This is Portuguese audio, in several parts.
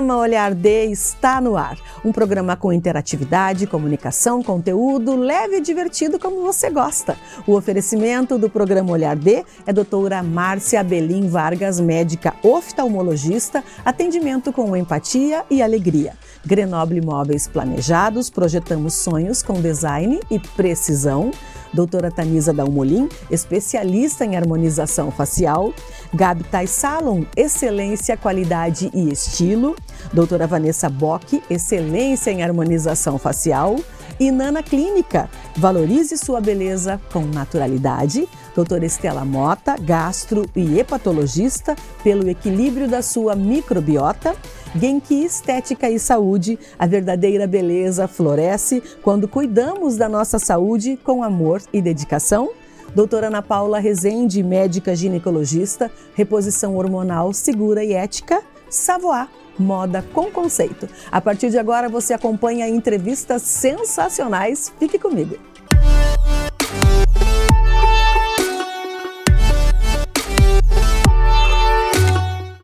programa Olhar D está no ar. Um programa com interatividade, comunicação, conteúdo leve e divertido como você gosta. O oferecimento do programa Olhar D é doutora Márcia Abelim Vargas, médica oftalmologista, atendimento com empatia e alegria. Grenoble Móveis Planejados, projetamos sonhos com design e precisão. Doutora Tanisa Dalmolin, especialista em harmonização facial. Gabi Thais Salon, excelência, qualidade e estilo. Doutora Vanessa Bock, excelência em harmonização facial. E Nana Clínica, valorize sua beleza com naturalidade. Doutora Estela Mota, gastro e hepatologista, pelo equilíbrio da sua microbiota. Genki Estética e Saúde, a verdadeira beleza floresce quando cuidamos da nossa saúde com amor e dedicação. Doutora Ana Paula Rezende, médica ginecologista, reposição hormonal segura e ética. Savoie, moda com conceito. A partir de agora você acompanha entrevistas sensacionais. Fique comigo.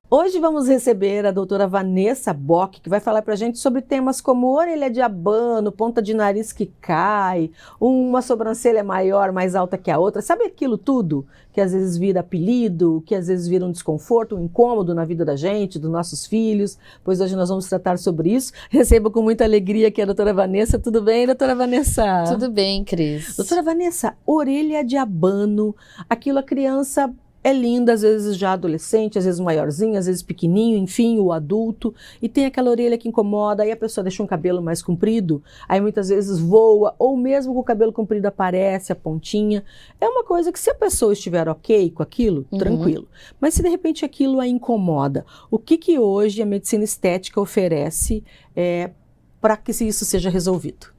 Hoje vamos receber a doutora Vanessa Bock, que vai falar pra gente sobre temas como orelha de abano, ponta de nariz que cai, uma sobrancelha maior, mais alta que a outra. Sabe aquilo tudo que às vezes vira apelido, que às vezes vira um desconforto, um incômodo na vida da gente, dos nossos filhos? Pois hoje nós vamos tratar sobre isso. Recebo com muita alegria aqui a doutora Vanessa. Tudo bem, doutora Vanessa? Tudo bem, Cris. Doutora Vanessa, orelha de abano, aquilo a criança... é linda, às vezes já adolescente, às vezes maiorzinho, às vezes pequenininho, enfim, o adulto. E tem aquela orelha que incomoda, aí a pessoa deixa um cabelo mais comprido, aí muitas vezes voa, ou mesmo com o cabelo comprido aparece a pontinha. É uma coisa que se a pessoa estiver ok com aquilo, tranquilo. Mas se de repente aquilo a incomoda, o que hoje a medicina estética oferece para que isso seja resolvido?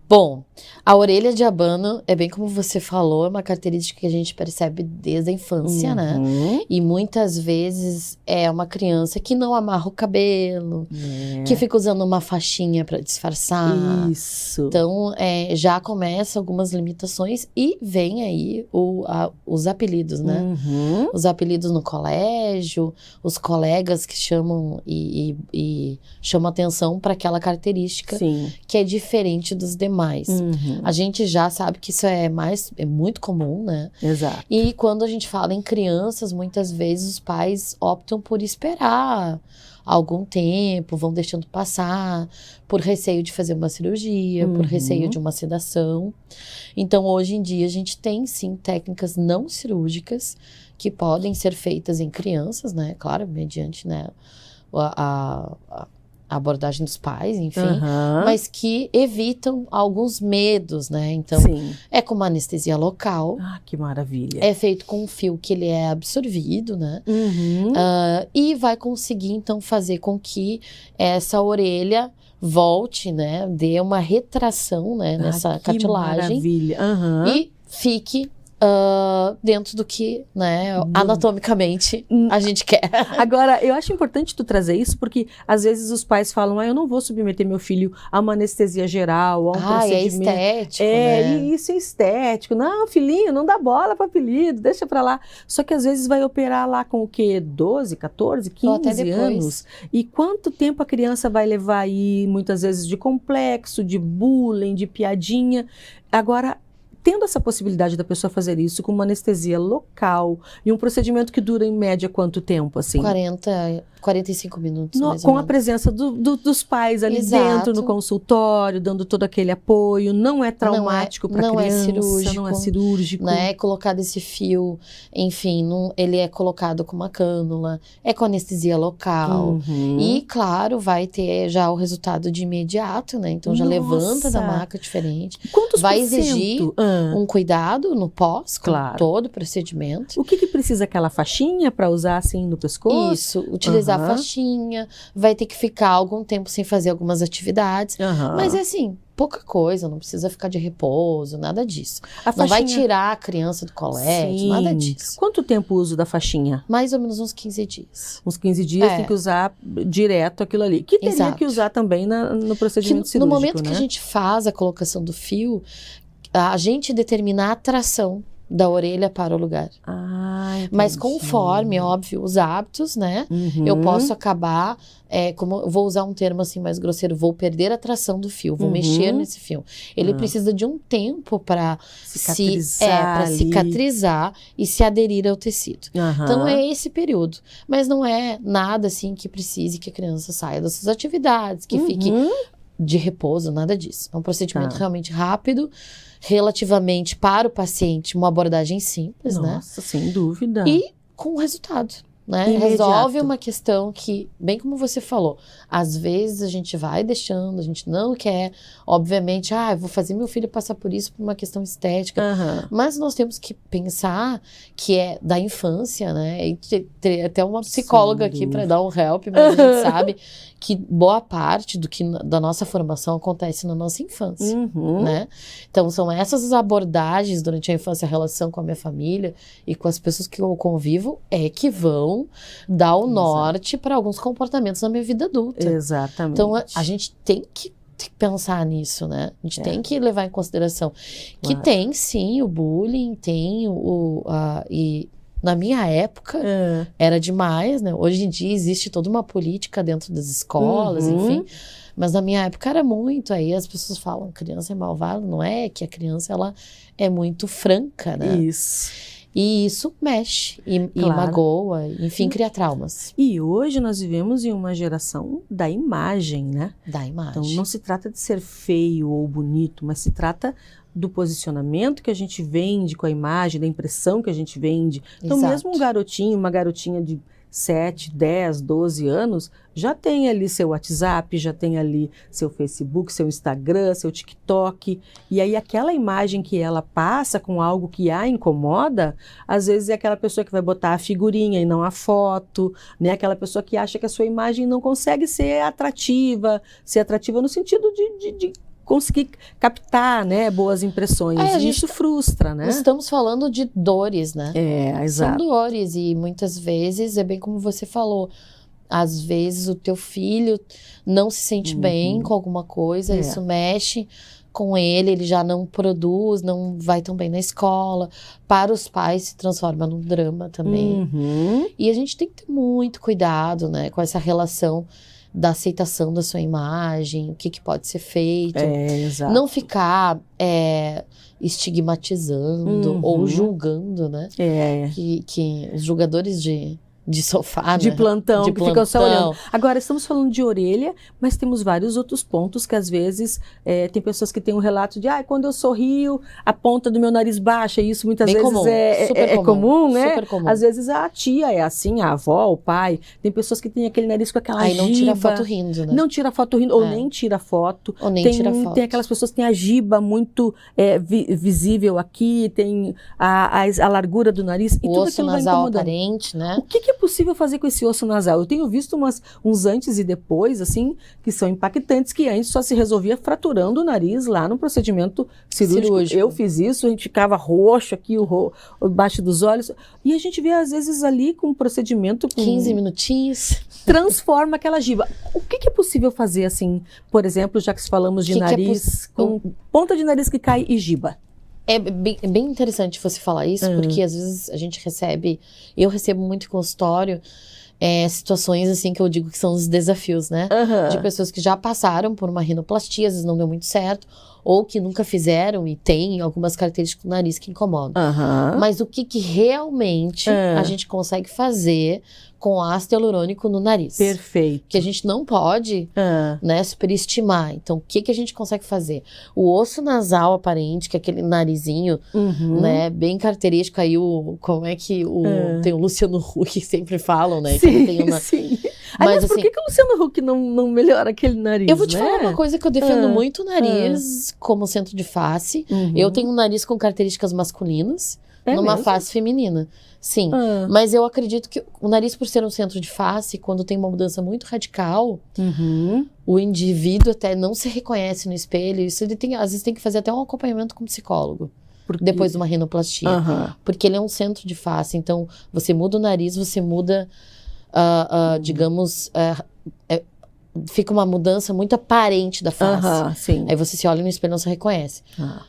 Bom, a orelha de abano, é bem como você falou, é uma característica que a gente percebe desde a infância, né? E muitas vezes é uma criança que não amarra o cabelo, que fica usando uma faixinha para disfarçar. Isso. Então, já começa algumas limitações e vem aí os apelidos, né? Os apelidos no colégio, os colegas que chamam e chamam atenção para aquela característica que é diferente dos demais. A gente já sabe que isso é muito comum, né? Exato. E quando a gente fala em crianças, muitas vezes os pais optam por esperar algum tempo, vão deixando passar, por receio de fazer uma cirurgia, por receio de uma sedação. Então, hoje em dia, a gente tem, sim, técnicas não cirúrgicas que podem ser feitas em crianças, né? Claro, mediante, né, a abordagem dos pais, enfim, mas que evitam alguns medos, né? Então, é com uma anestesia local. Ah, que maravilha. É feito com um fio que ele é absorvido, né? E vai conseguir, então, fazer com que essa orelha volte, né? Dê uma retração, né? Nessa cartilagem. Maravilha. E fique... dentro do que, né, anatomicamente a gente quer. Agora, eu acho importante tu trazer isso, porque às vezes os pais falam, eu não vou submeter meu filho a uma anestesia geral, a um procedimento. É estético, né? Isso é estético. Não, filhinho, não dá bola para apelido, deixa pra lá. Só que às vezes vai operar lá com o quê? 12, 14, 15 anos. E quanto tempo a criança vai levar aí, muitas vezes, de complexo, de bullying, de piadinha. Agora, tendo essa possibilidade da pessoa fazer isso com uma anestesia local e um procedimento que dura em média quanto tempo, assim? 45 minutos, mais ou com menos. a presença dos pais ali dentro, no consultório, dando todo aquele apoio, não é traumático para a criança, não é cirúrgico. Né? É colocado esse fio, enfim, ele é colocado com uma cânula, é com anestesia local. E, claro, vai ter já o resultado de imediato, né? Então, já levanta da maca diferente. Quantos vai exigir um cuidado no pós, com todo o procedimento. O que precisa? Aquela faixinha para usar assim no pescoço? Isso, utilizar a faixinha, vai ter que ficar algum tempo sem fazer algumas atividades, mas é assim, pouca coisa, não precisa ficar de repouso, nada disso. Não vai tirar a criança do colégio, nada disso. Quanto tempo o uso da faixinha? Mais ou menos uns 15 dias. Uns 15 dias tem que usar direto aquilo ali. Que teria que usar também no procedimento cirúrgico, no momento que a gente faz a colocação do fio, a gente determina a atração da orelha para o lugar. Mas Entendi. conforme, óbvio, os hábitos, né? Eu posso acabar, como eu vou usar um termo assim mais grosseiro, vou perder a tração do fio, vou mexer nesse fio. Ele precisa de um tempo para cicatrizar e se aderir ao tecido. Então é esse período. Mas não é nada assim que precise que a criança saia das suas atividades, que fique de repouso, nada disso. É um procedimento realmente rápido, relativamente para o paciente, uma abordagem simples, né? Nossa, sem dúvida. E com resultado, né? Imediato. Resolve uma questão que, bem como você falou, às vezes a gente vai deixando, a gente não quer, obviamente, eu vou fazer meu filho passar por isso por uma questão estética, mas nós temos que pensar que é da infância, né? E ter até uma psicóloga aqui para dar um help, mas a gente sabe que boa parte da nossa formação acontece na nossa infância, né? Então, são essas abordagens durante a infância, a relação com a minha família e com as pessoas que eu convivo, que vão dar o norte para alguns comportamentos na minha vida adulta. Exatamente. Então, a gente tem que pensar nisso, né? A gente tem que levar em consideração que tem, sim, o bullying, tem e na minha época, era demais, né? Hoje em dia existe toda uma política dentro das escolas, enfim. Mas na minha época era muito. Aí as pessoas falam, criança é malvada. Não é que a criança, ela é muito franca, né? Isso. E isso mexe e magoa, enfim, cria traumas. E hoje nós vivemos em uma geração da imagem, né? Da imagem. Então não se trata de ser feio ou bonito, mas se trata do posicionamento que a gente vende com a imagem, da impressão que a gente vende. Então mesmo um garotinho, uma garotinha de 7, 10, 12 anos, já tem ali seu WhatsApp, já tem ali seu Facebook, seu Instagram, seu TikTok. E aí aquela imagem que ela passa com algo que a incomoda, às vezes é aquela pessoa que vai botar a figurinha e não a foto, né? Aquela pessoa que acha que a sua imagem não consegue ser atrativa no sentido de conseguir captar, né, boas impressões. E isso frustra, né? Estamos falando de dores, né? Exato. São dores e muitas vezes, é bem como você falou, às vezes o teu filho não se sente bem com alguma coisa, isso mexe com ele já não produz, não vai tão bem na escola. Para os pais se transforma num drama também. E a gente tem que ter muito cuidado, né, com essa relação da aceitação da sua imagem, o que pode ser feito. Exato. Não ficar estigmatizando ou julgando, né? Que os julgadores de sofá, de né? plantão, de que ficam só olhando. Agora, estamos falando de orelha, mas temos vários outros pontos que às vezes tem pessoas que têm um relato de quando eu sorrio, a ponta do meu nariz baixa, e isso muitas bem vezes comum. é comum, né? Super comum. Às vezes a tia é assim, a avó, o pai. Tem pessoas que têm aquele nariz com aquela giba. Aí não tira foto rindo, né? Não tira foto rindo, ou nem tira foto. Ou nem tira foto. Tem aquelas pessoas que têm a giba muito visível aqui, tem a largura do nariz, e tudo aquilo vai incomodando. O osso nasal aparente, né? O que é possível fazer com esse osso nasal? Eu tenho visto uns antes e depois, assim, que são impactantes, que antes só se resolvia fraturando o nariz lá no procedimento cirúrgico. Eu fiz isso, a gente ficava roxo aqui, embaixo dos olhos, e a gente vê às vezes ali com um procedimento... 15 minutinhos. Transforma aquela giba. O que é possível fazer, assim, por exemplo, já que falamos de nariz, com ponta de nariz que cai e giba? É bem interessante você falar isso, porque às vezes a gente eu recebo muito em consultório, situações assim que eu digo que são os desafios, né? De pessoas que já passaram por uma rinoplastia, às vezes não deu muito certo, ou que nunca fizeram e tem algumas características do nariz que incomodam. Mas o que realmente a gente consegue fazer com ácido hialurônico no nariz? Perfeito. Que a gente não pode superestimar. Então, o que a gente consegue fazer? O osso nasal aparente, que é aquele narizinho, né, bem característico aí, tem o Luciano Huck, que sempre falam, né? Sim, que sim. Aliás, por que o Luciano Huck não melhora aquele nariz, Eu vou te falar uma coisa que eu defendo muito o nariz como centro de face. Eu tenho um nariz com características masculinas, numa face feminina. Sim, mas eu acredito que o nariz, por ser um centro de face, quando tem uma mudança muito radical, o indivíduo até não se reconhece no espelho. Isso ele às vezes tem que fazer até um acompanhamento com um psicólogo. Depois de uma rinoplastia. Porque ele é um centro de face. Então, você muda o nariz, você muda, digamos, fica uma mudança muito aparente da face. Sim. Aí você se olha no espelho e não se reconhece.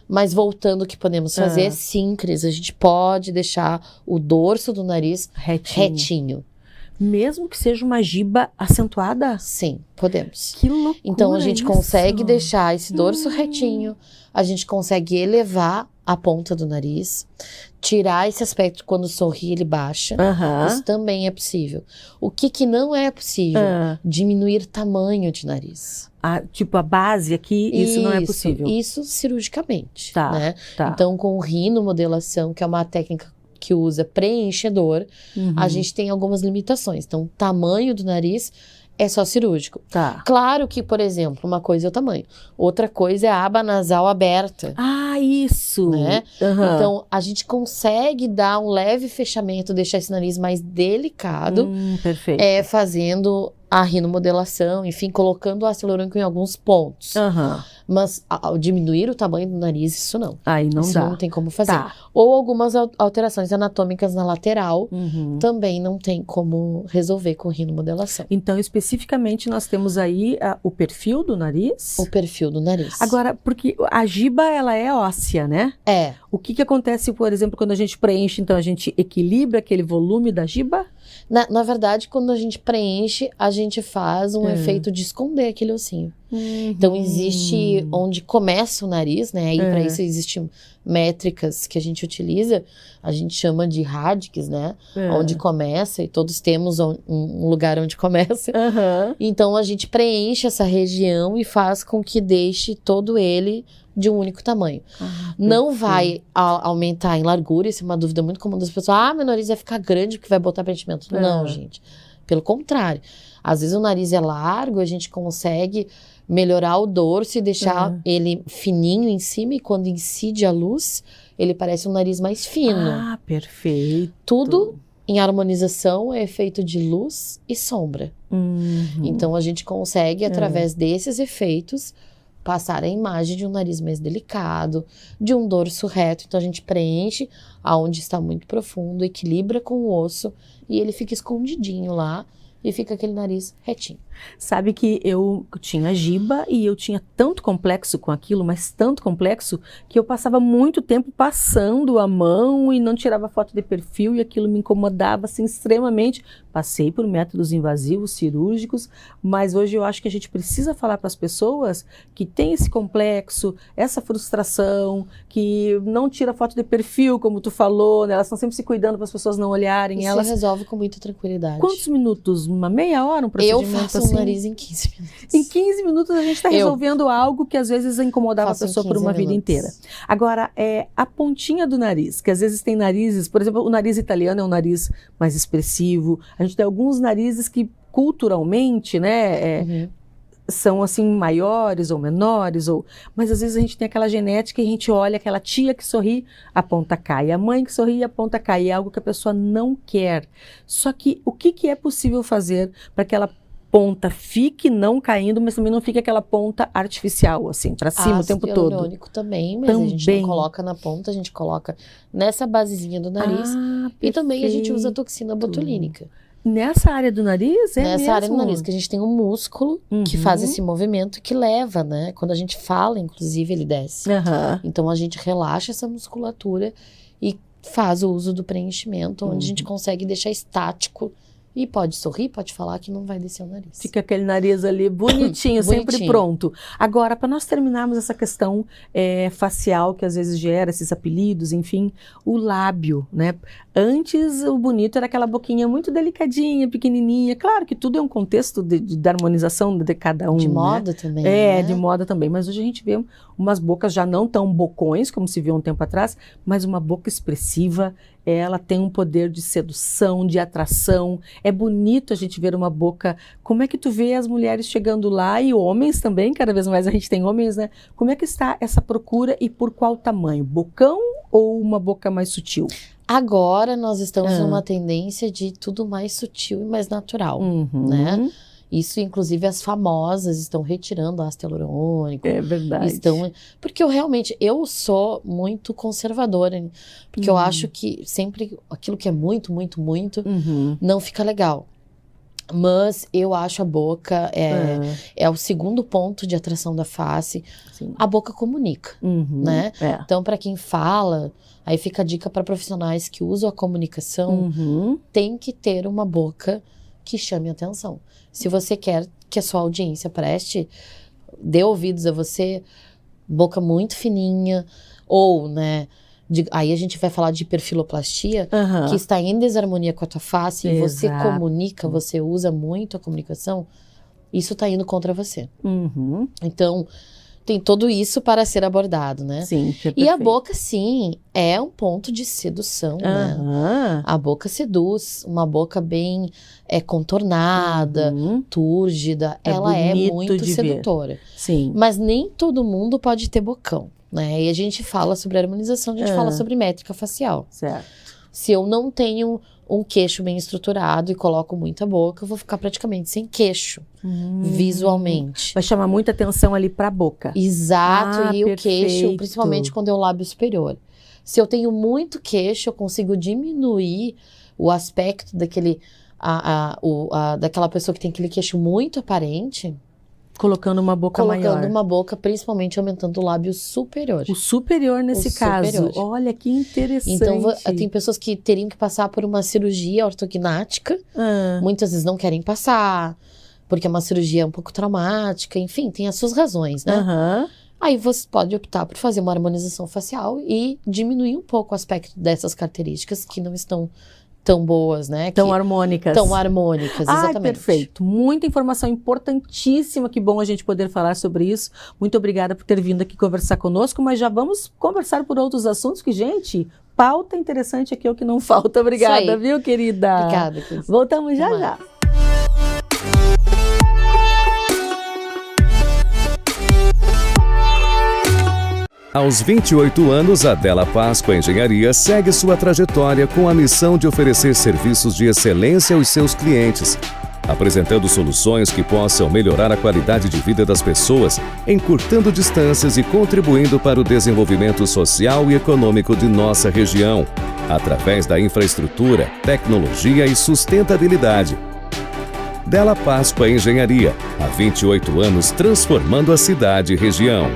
Mas voltando, o que podemos fazer? Sim, Cris, a gente pode deixar o dorso do nariz retinho. Mesmo que seja uma giba acentuada? Sim, podemos. Que loucura. Então a gente consegue deixar esse dorso retinho, a gente consegue elevar a ponta do nariz, tirar esse aspecto quando sorri ele baixa. Isso também é possível. O que não é possível? Diminuir tamanho de nariz. Tipo a base aqui, isso não é possível. Isso cirurgicamente, Tá, né? tá. Então com rinomodelação, que é uma técnica que usa preenchedor, a gente tem algumas limitações. Então, o tamanho do nariz é só cirúrgico. Tá. Claro que, por exemplo, uma coisa é o tamanho. Outra coisa é a aba nasal aberta. Isso! Né? Então, a gente consegue dar um leve fechamento, deixar esse nariz mais delicado. Perfeito. Fazendo a rinomodelação, enfim, colocando o ácido hialurônico em alguns pontos. Mas ao diminuir o tamanho do nariz, isso não. Aí não isso dá. não tem como fazer. Tá. Ou algumas alterações anatômicas na lateral, também não tem como resolver com rinomodelação. Então, especificamente, nós temos aí o perfil do nariz? O perfil do nariz. Agora, porque a giba, ela é óssea, né? É. O que acontece, por exemplo, quando a gente preenche, então a gente equilibra aquele volume da giba? Na verdade, quando a gente preenche, a gente faz um efeito de esconder aquele ossinho. Então, existe onde começa o nariz, né? Aí, para isso, existem métricas que a gente utiliza. A gente chama de radix, né? Onde começa, e todos temos um lugar onde começa. Então, a gente preenche essa região e faz com que deixe todo ele de um único tamanho. Não vai aumentar em largura, isso é uma dúvida muito comum das pessoas. Meu nariz vai ficar grande porque vai botar preenchimento. Não, gente. Pelo contrário. Às vezes o nariz é largo, a gente consegue melhorar o dorso e deixar ele fininho em cima, e quando incide a luz, ele parece um nariz mais fino. Perfeito. Tudo em harmonização é efeito de luz e sombra. Então a gente consegue, através desses efeitos, passar a imagem de um nariz mais delicado, de um dorso reto. Então a gente preenche aonde está muito profundo, equilibra com o osso e ele fica escondidinho lá e fica aquele nariz retinho. Sabe que eu tinha giba e eu tinha tanto complexo com aquilo, mas tanto complexo, que eu passava muito tempo passando a mão e não tirava foto de perfil, e aquilo me incomodava assim extremamente. Passei por métodos invasivos, cirúrgicos, mas hoje eu acho que a gente precisa falar para as pessoas que tem esse complexo, essa frustração, que não tira foto de perfil, como tu falou, né? Elas estão sempre se cuidando para as pessoas não olharem. Isso se resolve com muita tranquilidade. Quantos minutos? Uma meia hora? Um procedimento eu faço assim? o nariz em 15 minutos. Em 15 minutos a gente está resolvendo algo que às vezes incomodava a pessoa por uma vida inteira. Agora, a pontinha do nariz, que às vezes tem narizes, por exemplo, o nariz italiano é um nariz mais expressivo. A gente tem alguns narizes que culturalmente, né, são assim maiores ou menores, mas às vezes a gente tem aquela genética e a gente olha aquela tia que sorri, a ponta cai, a mãe que sorri, a ponta cai, é algo que a pessoa não quer. Só que o que é possível fazer para que ela ponta fique não caindo, mas também não fique aquela ponta artificial, assim, para cima o tempo todo? Ácido hialurônico também, mas a gente não coloca na ponta, a gente coloca nessa basezinha do nariz. E também a gente usa toxina botulínica. Nessa área do nariz? Nessa área do nariz, que a gente tem um músculo que faz esse movimento e que leva, né? Quando a gente fala, inclusive, ele desce. Então a gente relaxa essa musculatura e faz o uso do preenchimento, onde a gente consegue deixar estático. E pode sorrir, pode falar que não vai descer o nariz. Fica aquele nariz ali bonitinho, sempre pronto. Agora, para nós terminarmos essa questão facial, que às vezes gera esses apelidos, enfim, o lábio, né? Antes, o bonito era aquela boquinha muito delicadinha, pequenininha. Claro que tudo é um contexto da harmonização de cada um, de moda também, né? De moda também. Mas hoje a gente vê umas bocas já não tão bocões, como se viu um tempo atrás, mas uma boca expressiva. Ela tem um poder de sedução, de atração. É bonito a gente ver uma boca. Como é que tu vê as mulheres chegando lá, e homens também, cada vez mais a gente tem homens, né? Como é que está essa procura e por qual tamanho? Bocão ou uma boca mais sutil? Agora nós estamos numa tendência de tudo mais sutil e mais natural, né? Isso, inclusive, as famosas estão retirando ácido hialurônico. É verdade. Porque eu sou muito conservadora, porque eu acho que sempre aquilo que é muito, muito, muito, não fica legal. Mas eu acho a boca é o segundo ponto de atração da face. Sim. A boca comunica, né? É. Então, para quem fala, aí fica a dica para profissionais que usam a comunicação, tem que ter uma boca que chame atenção. Se você quer que a sua audiência dê ouvidos a você, boca muito fininha, ou, né... aí a gente vai falar de hiperfiloplastia, que está em desarmonia com a tua face, e você comunica, você usa muito a comunicação, isso está indo contra você. Então, tem tudo isso para ser abordado, né? Sim, e a boca, sim, é um ponto de sedução, né? A boca seduz, uma boca bem contornada, túrgida, ela é muito sedutora. Sim. Mas nem todo mundo pode ter bocão. Né? E a gente fala sobre harmonização, a gente fala sobre métrica facial. Certo. Se eu não tenho um queixo bem estruturado e coloco muita boca, eu vou ficar praticamente sem queixo, visualmente. Vai chamar muita atenção ali pra boca. Exato, e perfeito. O queixo, principalmente quando é o lábio superior. Se eu tenho muito queixo, eu consigo diminuir o aspecto daquela pessoa que tem aquele queixo muito aparente. Colocando uma boca maior. Colocando uma boca, principalmente aumentando o lábio superior. O superior nesse caso. Superior. Olha que interessante. Então, tem pessoas que teriam que passar por uma cirurgia ortognática. Muitas vezes não querem passar, porque é uma cirurgia um pouco traumática. Enfim, tem as suas razões, né? Aí você pode optar por fazer uma harmonização facial e diminuir um pouco o aspecto dessas características que não estão tão boas, né? Tão harmônicas. Tão harmônicas, exatamente. Perfeito. Muita informação importantíssima, que bom a gente poder falar sobre isso. Muito obrigada por ter vindo aqui conversar conosco, mas já vamos conversar por outros assuntos que, gente, pauta interessante aqui é o que não falta. Obrigada, viu, querida? Obrigada, Cris. Voltamos já. Aos 28 anos, a Della Páscoa Engenharia segue sua trajetória com a missão de oferecer serviços de excelência aos seus clientes, apresentando soluções que possam melhorar a qualidade de vida das pessoas, encurtando distâncias e contribuindo para o desenvolvimento social e econômico de nossa região, através da infraestrutura, tecnologia e sustentabilidade. Della Páscoa Engenharia, há 28 anos transformando a cidade e região.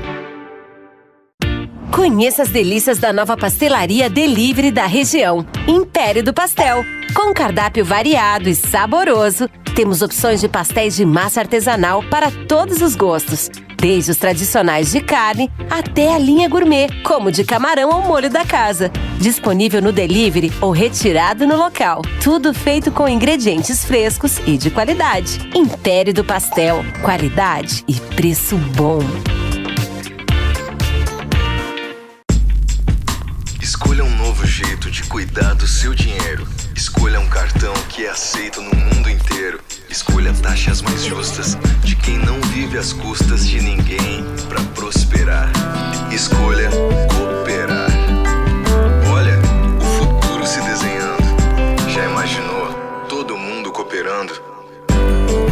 Conheça as delícias da nova pastelaria Delivery da região, Império do Pastel. Com um cardápio variado e saboroso, temos opções de pastéis de massa artesanal para todos os gostos, desde os tradicionais de carne até a linha gourmet, como de camarão ao molho da casa. Disponível no delivery ou retirado no local. Tudo feito com ingredientes frescos e de qualidade. Império do Pastel, qualidade e preço bom. Escolha um novo jeito de cuidar do seu dinheiro. Escolha um cartão que é aceito no mundo inteiro. Escolha taxas mais justas de quem não vive às custas de ninguém para prosperar. Escolha cooperar. Olha, o futuro se desenhando. Já imaginou todo mundo cooperando?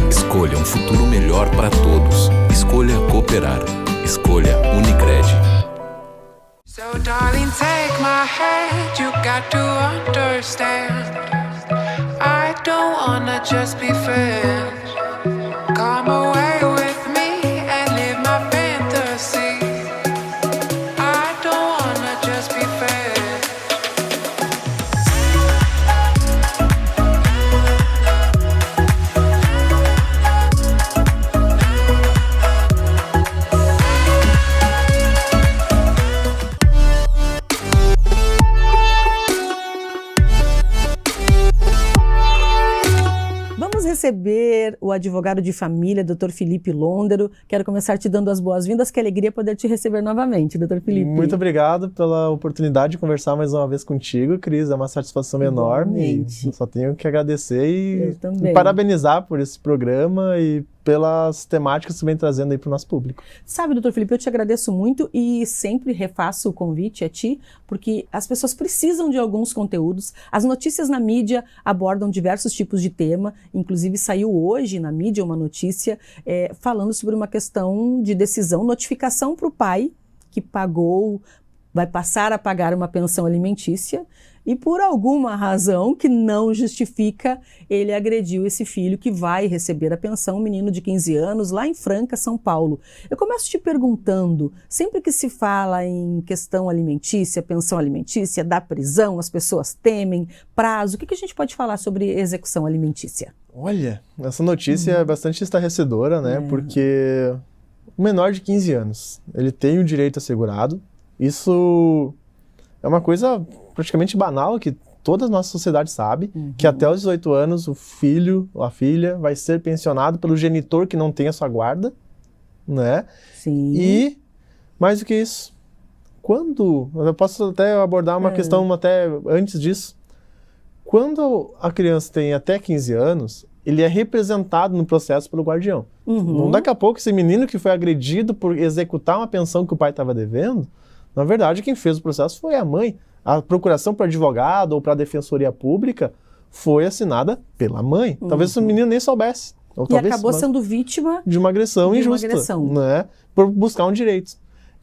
Escolha um futuro melhor para todos. Escolha cooperar. Escolha Unicred. So darling, take my hand, you got to understand. I don't wanna just be friends. Come away with me and live my fantasy. I don't wanna just be friends. Receber o advogado de família, Dr. Felipe Londero. Quero começar te dando as boas-vindas, que alegria poder te receber novamente, Dr. Felipe. Muito obrigado pela oportunidade de conversar mais uma vez contigo, Cris. É uma satisfação enorme. Eu só tenho que agradecer e parabenizar por esse programa e pelas temáticas que vem trazendo aí para o nosso público. Sabe, doutor Felipe, eu te agradeço muito e sempre refaço o convite a ti, porque as pessoas precisam de alguns conteúdos. As notícias na mídia abordam diversos tipos de tema, inclusive saiu hoje na mídia uma notícia falando sobre uma questão de decisão, notificação para o pai que vai passar a pagar uma pensão alimentícia e por alguma razão que não justifica, ele agrediu esse filho que vai receber a pensão, um menino de 15 anos, lá em Franca, São Paulo. Eu começo te perguntando, sempre que se fala em questão alimentícia, pensão alimentícia, da prisão, as pessoas temem, prazo, o que a gente pode falar sobre execução alimentícia? Olha, essa notícia é bastante estarrecedora, né? Porque o menor de 15 anos, ele tem o direito assegurado. Isso é uma coisa praticamente banal que toda a nossa sociedade sabe, que até os 18 anos o filho ou a filha vai ser pensionado pelo genitor que não tem a sua guarda, né? Sim. E, mais do que isso, eu posso até abordar uma questão até antes disso. Quando a criança tem até 15 anos, ele é representado no processo pelo guardião. Então, daqui a pouco, esse menino que foi agredido por executar uma pensão que o pai estava devendo, na verdade, quem fez o processo foi a mãe. A procuração para advogado ou para a defensoria pública foi assinada pela mãe. Talvez o menino nem soubesse. Ou e acabou sendo vítima de uma agressão injusta, né? Por buscar um direito.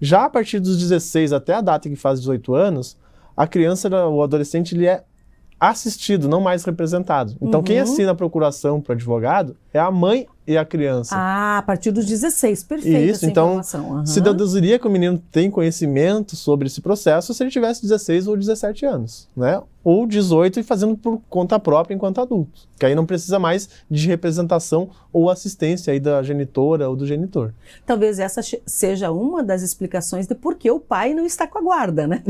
Já a partir dos 16 até a data que faz 18 anos, a criança ou o adolescente ele é assistido, não mais representado. Então, quem assina a procuração para advogado é a mãe e a criança. Ah, a partir dos 16, perfeito. Isso, então, se deduziria que o menino tem conhecimento sobre esse processo se ele tivesse 16 ou 17 anos, né? Ou 18 e fazendo por conta própria enquanto adulto. Que aí não precisa mais de representação ou assistência aí da genitora ou do genitor. Talvez essa seja uma das explicações de por que o pai não está com a guarda, né?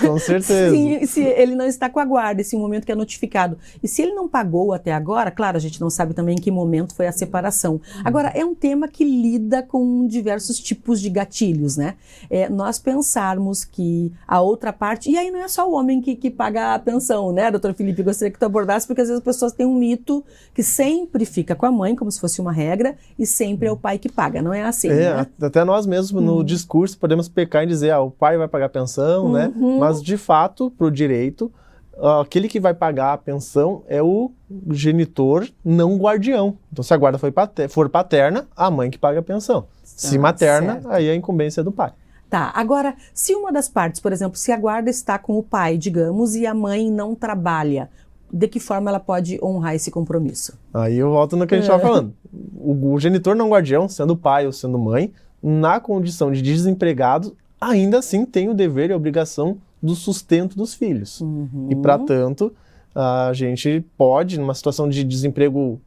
Com certeza. Se ele não está com a guarda, esse momento que é notificado. E se ele não pagou até agora, claro, a gente não sabe também em que momento foi a separação. Agora, é um tema que lida com diversos tipos de gatilhos, né? Nós pensarmos que a outra parte... E aí não é só o homem que paga a pensão, né, doutor Felipe? Gostaria que tu abordasse, porque às vezes as pessoas têm um mito que sempre fica com a mãe, como se fosse uma regra, e sempre é o pai que paga. Não é assim, né? Até nós mesmos, no discurso, podemos pecar e dizer, o pai vai pagar a pensão, né? Mas, de fato, pro direito... aquele que vai pagar a pensão é o genitor, não o guardião. Então, se a guarda for paterna, a mãe que paga a pensão. Se materna, certo. Aí a incumbência é do pai. Tá, agora, se uma das partes, por exemplo, se a guarda está com o pai, digamos, e a mãe não trabalha, de que forma ela pode honrar esse compromisso? Aí eu volto no que a gente estava falando. O genitor não guardião, sendo pai ou sendo mãe, na condição de desempregado, ainda assim tem o dever e a obrigação do sustento dos filhos. E, para tanto, a gente pode, numa situação de desemprego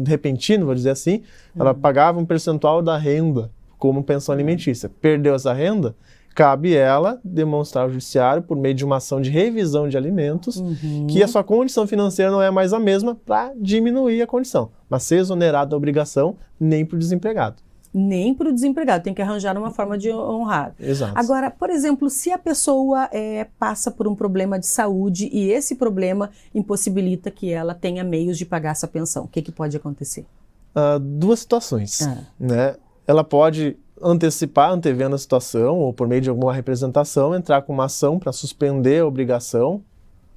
repentino, vou dizer assim, ela pagava um percentual da renda como pensão alimentícia. Perdeu essa renda, cabe ela demonstrar ao judiciário, por meio de uma ação de revisão de alimentos, que a sua condição financeira não é mais a mesma para diminuir a condição, mas ser exonerado da obrigação nem para o desempregado. Nem para o desempregado, tem que arranjar uma forma de honrar. Exato. Agora, por exemplo, se a pessoa passa por um problema de saúde e esse problema impossibilita que ela tenha meios de pagar essa pensão, o que pode acontecer? Duas situações, né? Ela pode antevendo a situação, ou por meio de alguma representação, entrar com uma ação para suspender a obrigação,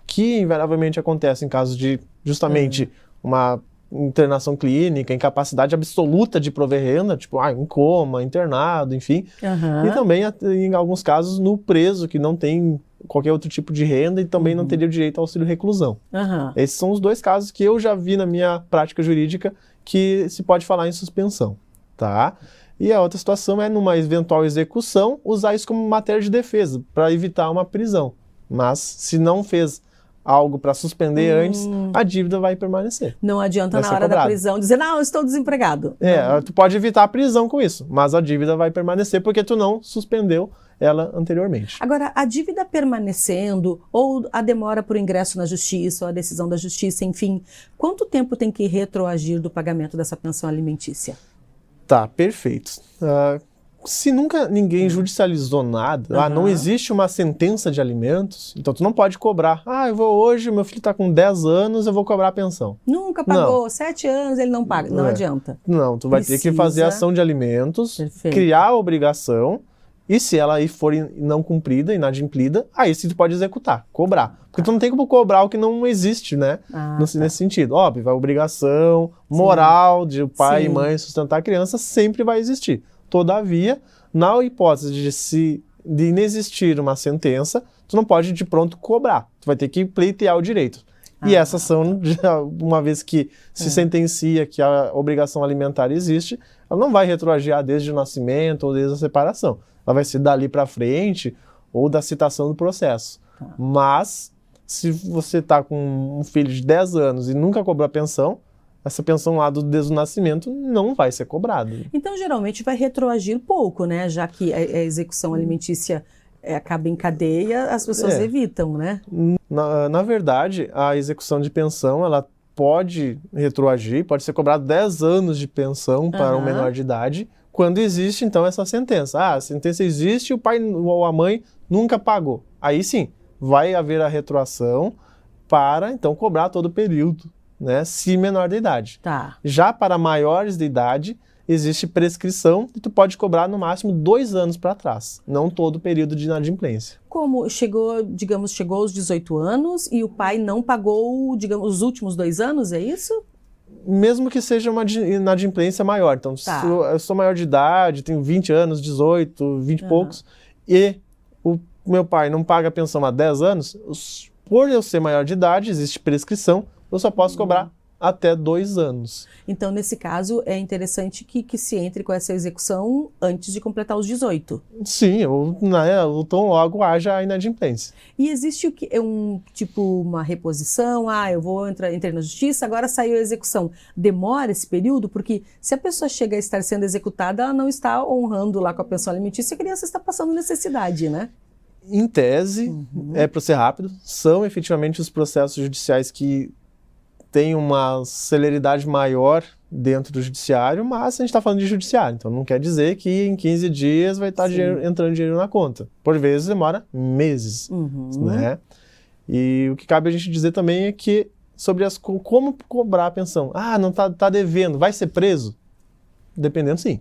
que invariavelmente acontece em caso de, justamente, uma internação clínica, incapacidade absoluta de prover renda, tipo, em coma, internado, enfim. E também, em alguns casos, no preso, que não tem qualquer outro tipo de renda e também não teria o direito ao auxílio reclusão. Esses são os dois casos que eu já vi na minha prática jurídica que se pode falar em suspensão, tá? E a outra situação é, numa eventual execução, usar isso como matéria de defesa, para evitar uma prisão. Mas, se não fez algo para suspender antes, a dívida vai permanecer. Não adianta na hora da prisão dizer, não, eu estou desempregado. Tu pode evitar a prisão com isso, mas a dívida vai permanecer porque tu não suspendeu ela anteriormente. Agora, a dívida permanecendo, ou a demora por ingresso na justiça, ou a decisão da justiça, enfim, quanto tempo tem que retroagir do pagamento dessa pensão alimentícia? Tá, perfeito. Se nunca ninguém judicializou nada, não existe uma sentença de alimentos, então tu não pode cobrar. Eu vou hoje, meu filho está com 10 anos, eu vou cobrar a pensão. Nunca pagou, 7 anos ele não paga, não adianta. Não, tu vai ter que fazer ação de alimentos, criar a obrigação, e se ela aí for não cumprida, inadimplida, aí sim tu pode executar, cobrar. Porque tu não tem como cobrar o que não existe, né? Nesse sentido. Óbvio, a obrigação moral de o pai e mãe sustentar a criança sempre vai existir. Todavia, na hipótese de se de inexistir uma sentença, tu não pode de pronto cobrar. Tu vai ter que pleitear o direito. E essa ação, uma vez que se sentencia que a obrigação alimentar existe, ela não vai retroagir desde o nascimento ou desde a separação. Ela vai ser dali para frente ou da citação do processo. Mas, se você está com um filho de 10 anos e nunca cobrou a pensão, essa pensão lá desde o nascimento não vai ser cobrada. Então, geralmente, vai retroagir pouco, né? Já que a execução alimentícia acaba em cadeia, as pessoas evitam, né? Na verdade, a execução de pensão, ela pode retroagir, pode ser cobrado 10 anos de pensão para um menor de idade, quando existe, então, essa sentença. A sentença existe e o pai ou a mãe nunca pagou. Aí sim, vai haver a retroação para, então, cobrar todo o período, né? Se menor de idade. Tá. Já para maiores de idade, existe prescrição e tu pode cobrar no máximo 2 anos para trás, não todo o período de inadimplência. Como chegou aos 18 anos e o pai não pagou, digamos, os últimos 2 anos, é isso? Mesmo que seja uma inadimplência maior. Então, se eu sou maior de idade, tenho 20 anos, 18, 20 e poucos, e o meu pai não paga a pensão há 10 anos, por eu ser maior de idade, existe prescrição, eu só posso cobrar até 2 anos. Então, nesse caso, é interessante que se entre com essa execução antes de completar os 18. Sim, ou tão logo haja a inadimplência. E existe uma reposição, entrei na justiça, agora saiu a execução. Demora esse período? Porque se a pessoa chega a estar sendo executada, ela não está honrando lá com a pensão alimentícia, a criança está passando necessidade, né? Em tese, é para ser rápido, são efetivamente os processos judiciais que tem uma celeridade maior dentro do judiciário, mas a gente está falando de judiciário, então não quer dizer que em 15 dias vai estar entrando dinheiro na conta. Por vezes demora meses, né? E o que cabe a gente dizer também é que sobre como cobrar a pensão. Não tá devendo, vai ser preso? Dependendo, sim,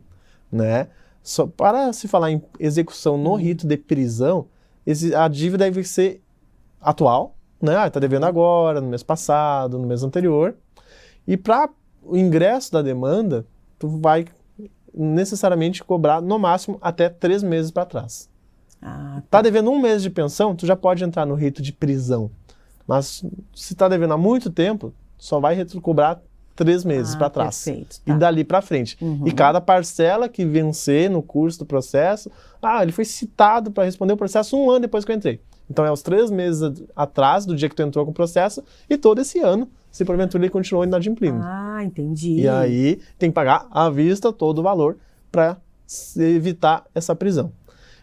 né? Só para se falar em execução no rito de prisão, a dívida deve ser atual, né? Está devendo agora, no mês passado, no mês anterior. E para o ingresso da demanda, tu vai necessariamente cobrar no máximo até 3 meses para trás. Tá devendo 1 mês de pensão, tu já pode entrar no rito de prisão. Mas se está devendo há muito tempo, só vai cobrar 3 meses para trás. Perfeito, e dali para frente. E cada parcela que vencer no curso do processo, ele foi citado para responder o processo 1 ano depois que eu entrei. Então é os 3 meses atrás do dia que tu entrou com o processo e todo esse ano, se porventura ele continuou inadimplindo. Entendi. E aí tem que pagar à vista todo o valor para evitar essa prisão.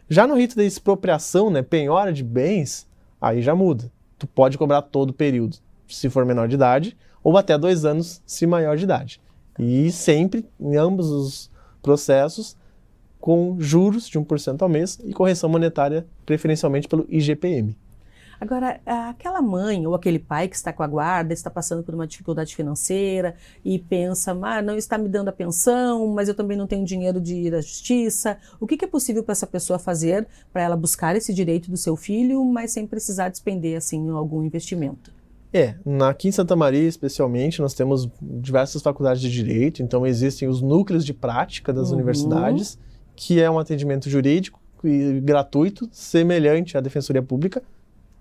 Já no rito da expropriação, né, penhora de bens, aí já muda. Tu pode cobrar todo o período, se for menor de idade, ou até 2 anos, se maior de idade. E sempre, em ambos os processos, com juros de 1% ao mês e correção monetária, preferencialmente pelo IGPM. Agora, aquela mãe ou aquele pai que está com a guarda, está passando por uma dificuldade financeira e pensa, não está me dando a pensão, mas eu também não tenho dinheiro de ir à justiça. O que é possível para essa pessoa fazer para ela buscar esse direito do seu filho, mas sem precisar despender assim, algum investimento? Aqui em Santa Maria, especialmente, nós temos diversas faculdades de direito, então existem os núcleos de prática das universidades, que é um atendimento jurídico e gratuito, semelhante à Defensoria Pública.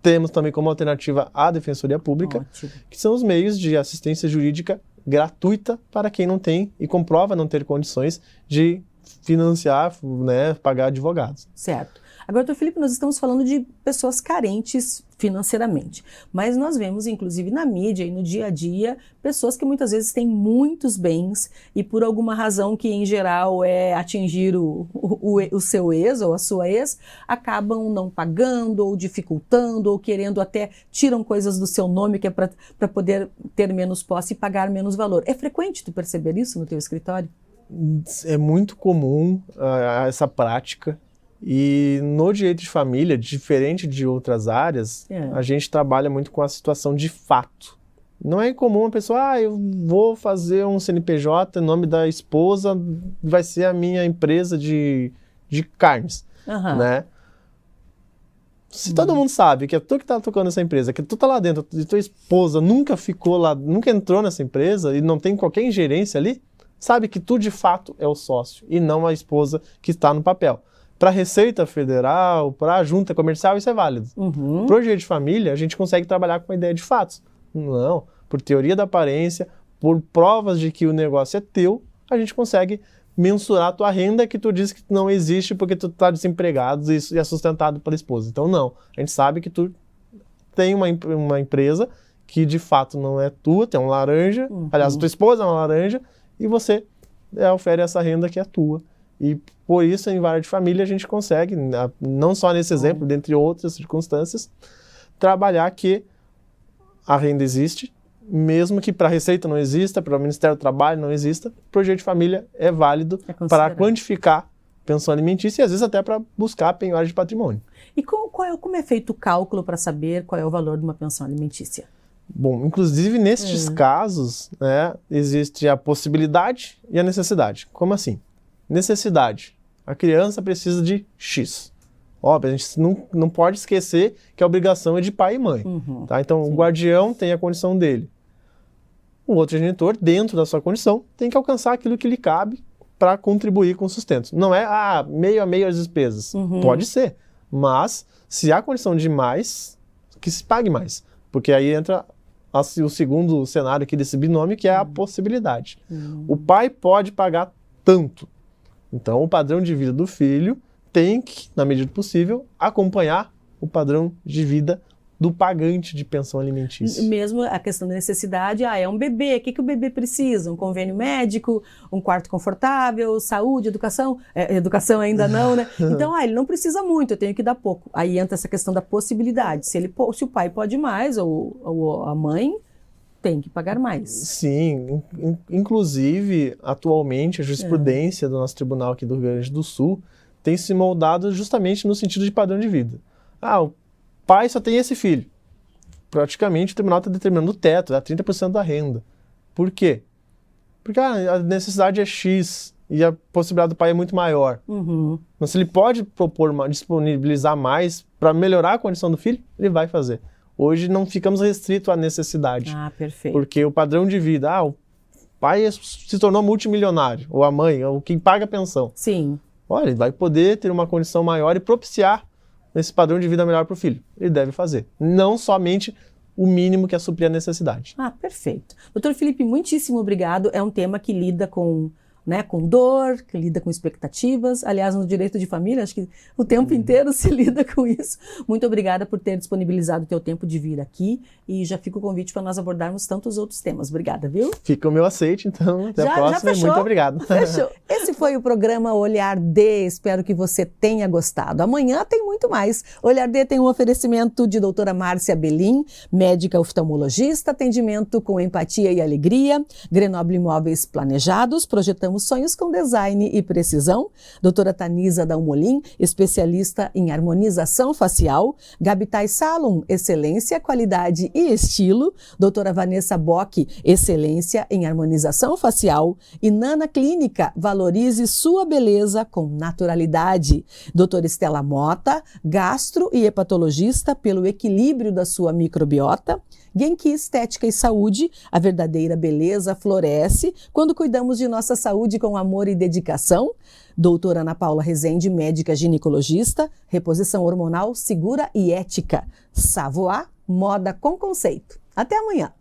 Temos também como alternativa a Defensoria Pública, que são os meios de assistência jurídica gratuita para quem não tem e comprova não ter condições de financiar, né, pagar advogados. Certo. Agora, doutor Felipe, nós estamos falando de pessoas carentes financeiramente, mas nós vemos, inclusive na mídia e no dia a dia, pessoas que muitas vezes têm muitos bens e por alguma razão que em geral é atingir o seu ex ou a sua ex, acabam não pagando ou dificultando ou querendo até, tiram coisas do seu nome que é para poder ter menos posse e pagar menos valor. É frequente tu perceber isso no teu escritório? É muito comum essa prática. E no direito de família, diferente de outras áreas, a gente trabalha muito com a situação de fato. Não é comum a pessoa, eu vou fazer um CNPJ em nome da esposa, vai ser a minha empresa de carnes, né? Se todo mundo sabe que é tu que tá tocando essa empresa, que tu tá lá dentro e tua esposa nunca ficou lá, nunca entrou nessa empresa e não tem qualquer ingerência ali, sabe que tu de fato é o sócio e não a esposa que está no papel. para a Receita Federal, para a Junta Comercial, isso é válido. Para o direito de família, a gente consegue trabalhar com a ideia de fatos. Não, por teoria da aparência, por provas de que o negócio é teu, a gente consegue mensurar a tua renda que tu diz que não existe porque tu está desempregado e é sustentado pela esposa. Então não, a gente sabe que tu tem uma empresa que de fato não é tua, tem um laranja, aliás, a tua esposa é uma laranja, e você oferece essa renda que é tua. E por isso, em vara de família, a gente consegue, não só nesse exemplo, dentre outras circunstâncias, trabalhar que a renda existe, mesmo que para a Receita não exista, para o Ministério do Trabalho não exista, o projeto de família é válido para quantificar pensão alimentícia e às vezes até para buscar penhora de patrimônio. E como é feito o cálculo para saber qual é o valor de uma pensão alimentícia? Bom, inclusive nestes casos, né, existe a possibilidade e a necessidade. Como assim? Necessidade. A criança precisa de X. Óbvio, a gente não pode esquecer que a obrigação é de pai e mãe. Tá? Então, o guardião tem a condição dele. O outro genitor, dentro da sua condição, tem que alcançar aquilo que lhe cabe para contribuir com o sustento. Não é meio a meio as despesas. Pode ser. Mas, se há condição de mais, que se pague mais. Porque aí entra o segundo cenário aqui desse binômio, que é a possibilidade. O pai pode pagar tanto. Então, o padrão de vida do filho tem que, na medida do possível, acompanhar o padrão de vida do pagante de pensão alimentícia. Mesmo a questão da necessidade, é um bebê, o que o bebê precisa? Um convênio médico, um quarto confortável, saúde, educação? Educação ainda não, né? Então, ele não precisa muito, eu tenho que dar pouco. Aí entra essa questão da possibilidade. Se o pai pode mais, ou a mãe, tem que pagar mais. Sim, inclusive, atualmente, a jurisprudência do nosso tribunal aqui do Rio Grande do Sul tem se moldado justamente no sentido de padrão de vida. O pai só tem esse filho. Praticamente, o tribunal está determinando o teto, 30% da renda. Por quê? Porque a necessidade é X e a possibilidade do pai é muito maior. Mas se ele pode disponibilizar mais para melhorar a condição do filho, ele vai fazer. Hoje não ficamos restritos à necessidade. Perfeito. Porque o padrão de vida, o pai se tornou multimilionário, ou a mãe, ou quem paga a pensão. Sim. Olha, ele vai poder ter uma condição maior e propiciar esse padrão de vida melhor para o filho. Ele deve fazer. Não somente o mínimo que é suprir a necessidade. Perfeito. Doutor Felipe, muitíssimo obrigado. É um tema que lida com dor, que lida com expectativas. Aliás, no direito de família, acho que o tempo inteiro se lida com isso. Muito obrigada por ter disponibilizado o teu tempo de vir aqui e já fica o convite para nós abordarmos tantos outros temas. Obrigada, viu? Fica o meu aceite, então. Até a próxima. Já muito obrigado. Fechou. Esse foi o programa Olhar D. Espero que você tenha gostado. Amanhã tem muito mais. Olhar D tem um oferecimento de doutora Márcia Abelin, médica oftalmologista, atendimento com empatia e alegria, Grenoble Imóveis Planejados, projetamos sonhos com design e precisão. Doutora Tanisa Dalmolin, especialista em harmonização facial. Gabitai Salum, excelência, qualidade e estilo. Doutora Vanessa Bock, excelência em harmonização facial. E Nana Clínica, valorize sua beleza com naturalidade. Doutora Estela Mota, gastro e hepatologista pelo equilíbrio da sua microbiota. Genki Estética e Saúde, a verdadeira beleza floresce quando cuidamos de nossa saúde com amor e dedicação. Doutora Ana Paula Rezende, médica ginecologista, reposição hormonal segura e ética. Savoie, moda com conceito. Até amanhã!